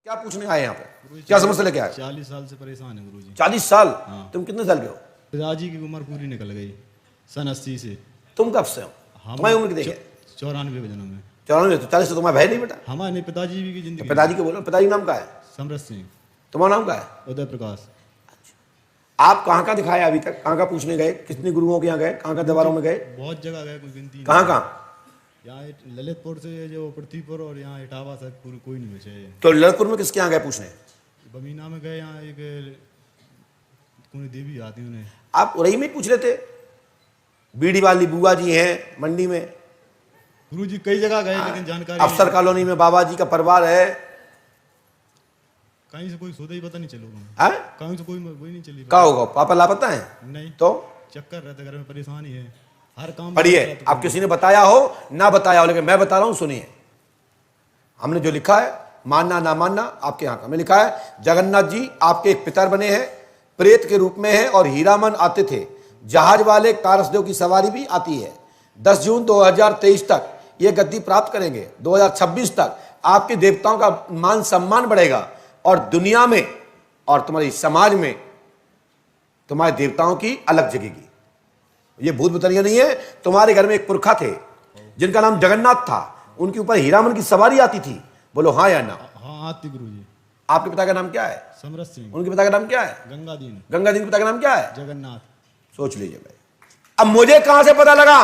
क्या पूछने आए यहाँ पे, क्या समस्या लेके आए? 40 साल से परेशान है गुरुजी। 40 साल? हाँ। तुम कितने साल के हो? पिताजी की उम्र पूरी निकल गई सन 80 से। तुम कब से हो? तुम्हारी उम्र कितनी है? 94 वजनों में। 94? तो 40 से तुम्हारा भाई नहीं बेटा? हमारे पिताजी की जिंदगी। पिताजी को बोलो। पिताजी नाम क्या है? समरथ सिंह। तुम्हारा नाम क्या है? उदय प्रकाश। आप कहाँ कहाँ दिखाया अभी तक? कहाँ कहाँ पूछने गए? कितने गुरुओं के यहाँ गए? कहाँ कहाँ दरबारों में गए? बहुत जगह गए, कोई गिनती नहीं। कहाँ कहाँ? यहाँ ललितपुर से जो पृथ्वीपुर और यहाँ इटावा से पूरी कोई नहीं बचे। तो ललितपुर में किसके यहाँ गए पूछने? बमीना में गए, यहाँ एक कोई देवी आती उन्हें। आप उरई में पूछ रहे थे? बीड़ी वाली बुआ जी हैं मंडी में। गुरुजी कई जगह गए लेकिन जानकारी अफसर कॉलोनी में बाबा जी का परिवार है। कहीं से कोई सौदा ही पता नहीं चलोगा। हैं? कहीं से कोई नहीं चली। क्या होगा? पापा लापता है? नहीं तो चक्कर रहते, घर में परेशानी है, हर काम पढ़िए। आप किसी ने बताया हो ना बताया हो, लेकिन मैं बता रहा हूं, सुनिए। हमने जो लिखा है, मानना ना मानना आपके यहाँ का। मैं लिखा है, जगन्नाथ जी आपके एक पितर बने हैं, प्रेत के रूप में है, और हीरामन आते थे, जहाज वाले कारसदेव की सवारी भी आती है। 10 जून 2023 तक ये गद्दी प्राप्त करेंगे। 2026 तक आपके देवताओं का मान सम्मान बढ़ेगा, और दुनिया में और तुम्हारी समाज में तुम्हारे देवताओं की अलग जगेगी। ये भूत बतरिया नहीं है। तुम्हारे घर में एक पुरखा थे जिनका नाम जगन्नाथ था, उनके ऊपर हीरामन की सवारी आती थी। बोलो हाँ या ना? हाँ आती गुरुजी। आपके पिता का नाम क्या है? समरथ सिंह। उनके पिता का नाम क्या है? गंगादीन। गंगादीन के पिता का नाम क्या है? जगन्नाथ। सोच लीजिए भाई। अब मुझे कहां से पता लगा?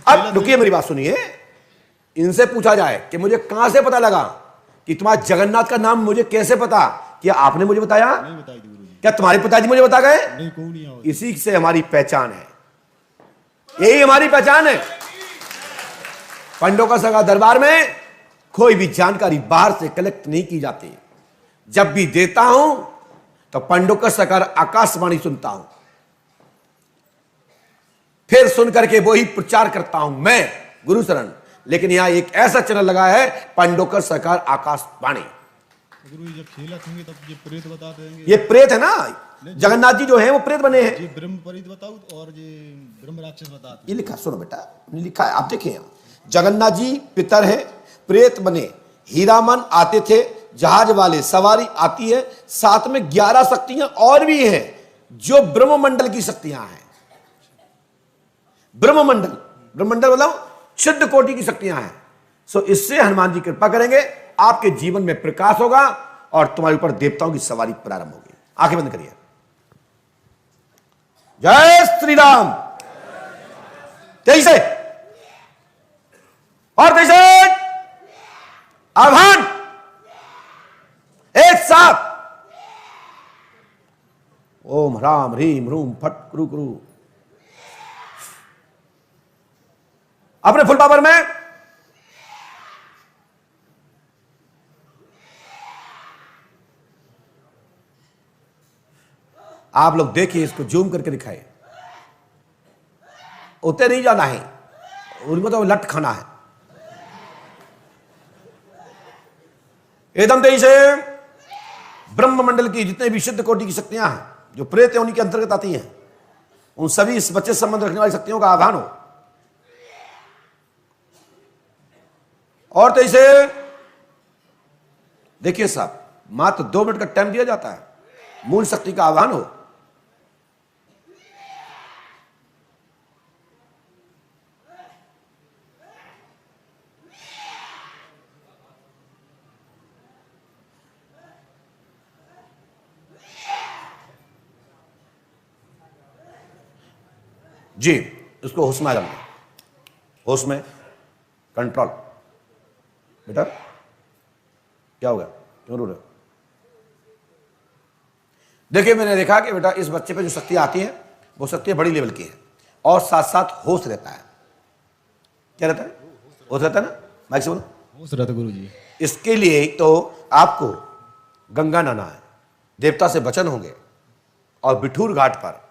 अब रुकिए, मेरी बात सुनिए। इनसे पूछा जाए कि मुझे कहां से पता लगा कि तुम्हारा जगन्नाथ का नाम मुझे कैसे पता? क्या आपने मुझे बताया? नहीं बताई थी गुरुजी। क्या तुम्हारे पिताजी मुझे बता गए? नहीं, कोई नहीं आओ। इसी से हमारी पहचान है, यही हमारी पहचान है। पंडों का सगा दरबार में कोई भी जानकारी बाहर से कलेक्ट नहीं की जाती। जब भी देता हूं तो पंडों का सकार आकाशवाणी सुनता हूं, फिर सुनकर के वही प्रचार करता हूं मैं, गुरु शरण। लेकिन यहां एक ऐसा चैनल लगा है, पंडोकर सरकार आकाशवाणी। गुरु जब खेला होंगे तब ये प्रेत बता देंगे। ये प्रेत है ना, जगन्नाथ जी जो है वो प्रेत बने हैं। ये ब्रह्म प्रेत बताओ और ये ब्रह्म राक्षस बताते। ये लिखा, सुनो बेटा, लिखा है, आप देखिए। जगन्नाथ जी पितर है, प्रेत बने, हीरामन आते थे, जहाज वाले सवारी आती है, साथ में 11 शक्तियां और भी हैं जो ब्रह्ममंडल की शक्तियां हैं। ब्रह्ममंडल, ब्रह्ममंडल मतलब शुद्ध कोटि की शक्तियां हैं। सो इससे हनुमान जी कृपा करेंगे, आपके जीवन में प्रकाश होगा और तुम्हारे ऊपर देवताओं की सवारी प्रारंभ होगी। आंखें बंद करिए। जय श्री राम। तेईस और 23 आह्वान, एक साथ। ओम राम ह्रीम रूम फट कुरु कुरु। अपने फुल पावर में आप लोग देखिए, इसको जूम करके दिखाए। उतने नहीं जाना है, उनको तो लट खाना है। एकदम तेजी से ब्रह्ममंडल की जितने भी शुद्ध कोटि की शक्तियां हैं, जो प्रेत है उन्हीं के अंतर्गत आती हैं, उन सभी इस बच्चे से संबंध रखने वाली शक्तियों का आह्वान हो। और तेजी से देखिए साहब, मात्र 2 मिनट का टाइम दिया जाता है, मूल शक्ति का आह्वान हो। जी, इसको होश में आ जाना, होश में, कंट्रोल। बेटा क्या हो गया, क्यों रो रहे हो? देखिए, मैंने देखा कि बेटा इस बच्चे पे जो शक्ति आती है वो शक्ति बड़ी लेवल की है, और साथ साथ होश रहता है। क्या रहता है? होश रहता है ना, माइक से बोलो। होश रहता गुरु जी। इसके लिए तो आपको गंगा नहाना है, देवता से वचन होंगे, और बिठूर घाट पर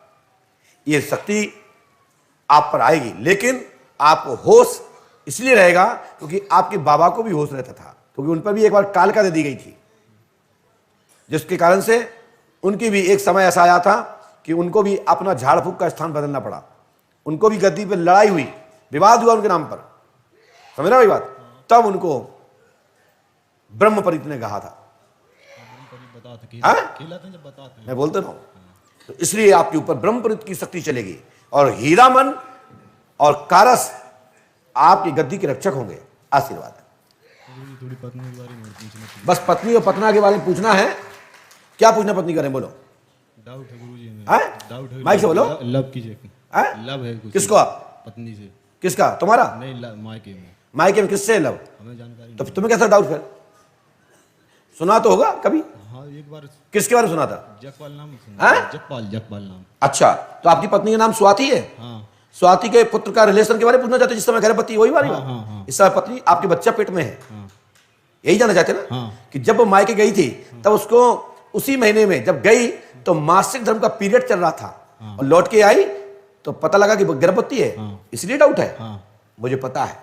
यह शक्ति आप पर आएगी। लेकिन आपको होश इसलिए रहेगा क्योंकि आपके बाबा को भी होश रहता था, क्योंकि उन पर भी एक बार कालिका दे दी गई थी, जिसके कारण से उनकी भी एक समय ऐसा आया था कि उनको भी अपना झाड़ फूक का स्थान बदलना पड़ा। उनको भी गद्दी पर लड़ाई हुई, विवाद हुआ उनके नाम पर, समझ रहे हो भाई बात? तब उनको ब्रह्मपरीत ने कहा था। बताते हाँ? खिलाते हैं जब बताते हैं। मैं बोलते रहा हूं, तो इसलिए आपके ऊपर ब्रह्मपरीत की शक्ति चलेगी और हीरामन और कारस आपकी गद्दी के रक्षक होंगे। आशीर्वाद है। गुरुजी थोड़ी पत्नी के बारे में और पूछना था। बस पत्नी और पतना के बारे में पूछना है। क्या पूछना पत्नी करें, बोलो। डाउट है गुरुजी हमें। हाँ? डाउट है। माइक से बोलो। लव कीजिए। हाँ? लव है कुछ किसको? आप पत्नी से? किसका? तुम्हारा? नहीं मायके में। मायके में किससे लव? हमें जानकारी तो तुम्हें कैसा डाउट? फिर सुना तो होगा कभी। नहीं। हाँ एक बार किसके बारे में सुना था? जगपाल नाम हाँ? जगपाल नाम। अच्छा, तो आपकी पत्नी का नाम स्वाति है? हाँ स्वाति के पुत्र का रिलेशन के बारे में पूछना चाहते हो? जिस समय गर्भवती वही वाली बात? हाँ। इस समय पत्नी आपकी बच्चा पेट में है, हाँ यही जानना चाहते हैं ना? हाँ। कि जब वो मायके गई थी तब उसको उसी महीने में जब गई तो मासिक धर्म का पीरियड चल रहा था और लौट के आई तो पता लगा कि वो गर्भवती है, इसलिए डाउट है। हाँ। मुझे पता है,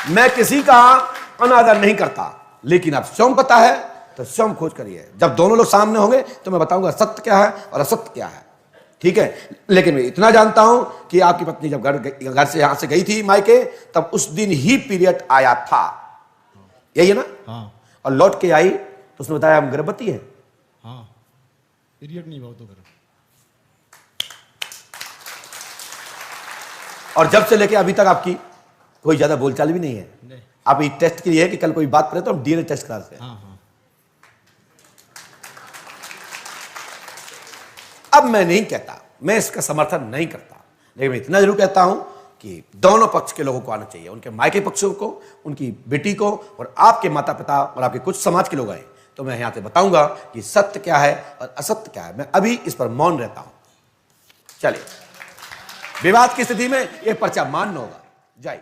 मैं किसी का अनादर नहीं करता, लेकिन आप स्वयं पता है तो स्वयं खोज करिए। जब दोनों लोग सामने होंगे तो मैं बताऊंगा सत्य क्या है और असत्य क्या है, ठीक है? लेकिन मैं इतना जानता हूं कि आपकी पत्नी जब घर से यहां से गई थी मायके, तब उस दिन ही पीरियड आया था, यही है ना? हाँ और लौट के आई तो उसने बताया हम गर्भवती है। हाँ। पीरियड नहीं बहुत तो करो। और जब से लेके अभी तक आपकी कोई ज्यादा बोलचाल भी नहीं है। नहीं। आप ये टेस्ट के लिए है कि कल कोई बात करे तो हम डीएनए टेस्ट कराते हैं। हाँ हाँ। अब मैं नहीं कहता, मैं इसका समर्थन नहीं करता, लेकिन मैं इतना जरूर कहता हूं कि दोनों पक्ष के लोगों को आना चाहिए, उनके मायके पक्षों को, उनकी बेटी को, और आपके माता पिता और आपके कुछ समाज के लोग आए तो मैं यहां से बताऊंगा कि सत्य क्या है और असत्य क्या है। मैं अभी इस पर मौन रहता हूं। चलिए, विवाद की स्थिति में यह पर्चा मान्य होगा। जय।